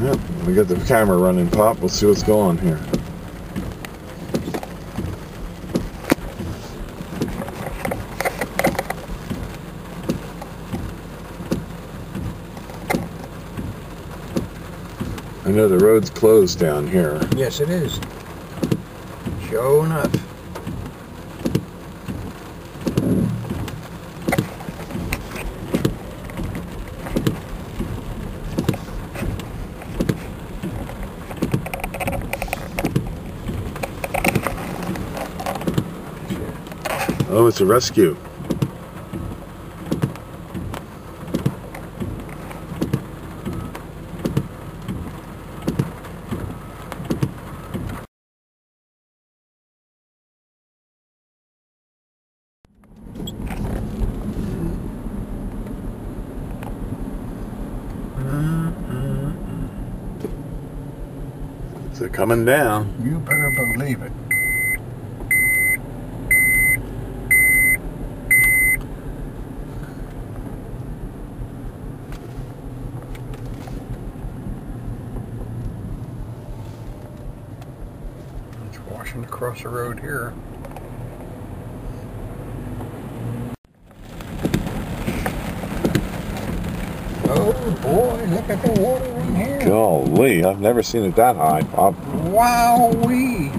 Yep, we got the camera running, Pop. We'll see what's going on here. I know the road's closed down here. Yes, it is. Sure enough. Oh, it's a rescue. It's coming down. You better believe it. It's washing across the road here. Oh boy, look at the water in here. Golly, I've never seen it that high, Pop. Wowee!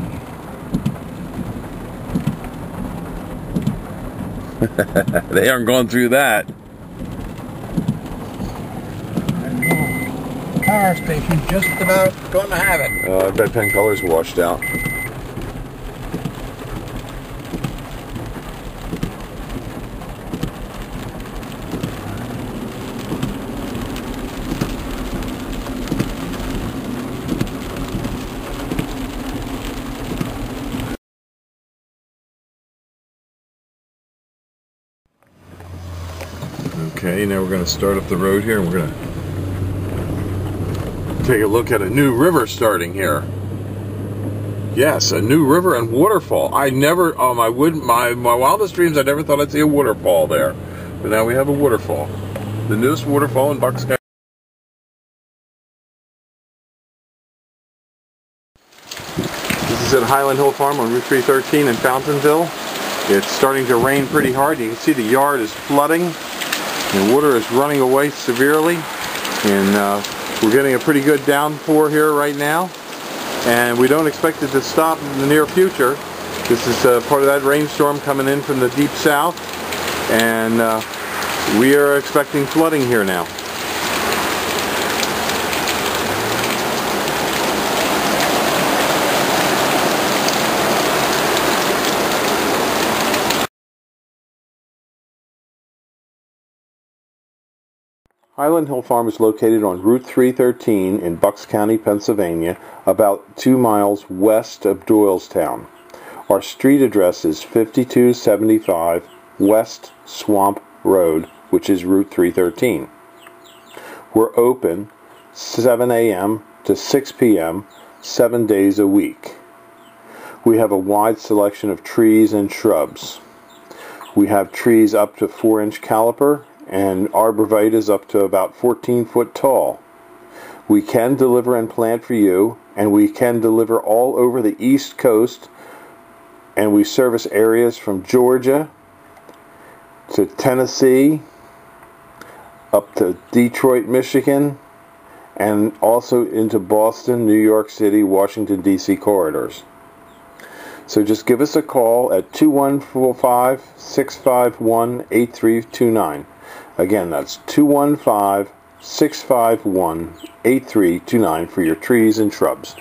They aren't going through that. Power station's just about going to have it. I bet Penn Color's washed out. Okay, now we're going to start up the road here, and we're going to take a look at a new river starting here. Yes, a new river and waterfall. I never, my wildest dreams, I never thought I'd see a waterfall there. But now we have a waterfall. The newest waterfall in Bucks County. This is at Highland Hill Farm on Route 313 in Fountainville. It's starting to rain pretty hard. You can see the yard is flooding. The water is running away severely, and we're getting a pretty good downpour here right now, and we don't expect it to stop in the near future. This is part of that rainstorm coming in from the deep south, and we are expecting flooding here now. Highland Hill Farm is located on Route 313 in Bucks County, Pennsylvania, about 2 miles west of Doylestown. Our street address is 5275 West Swamp Road, which is Route 313. We're open 7 a.m. to 6 p.m. 7 days a week. We have a wide selection of trees and shrubs. We have trees up to 4-inch caliper and arborvitaes up to about 14 foot tall. We can deliver and plant for you, and we can deliver all over the East Coast, and we service areas from Georgia to Tennessee up to Detroit, Michigan, and also into Boston, New York City, Washington, D.C. corridors. So just give us a call at 215-651-8329. Again, that's 215-651-8329 for your trees and shrubs.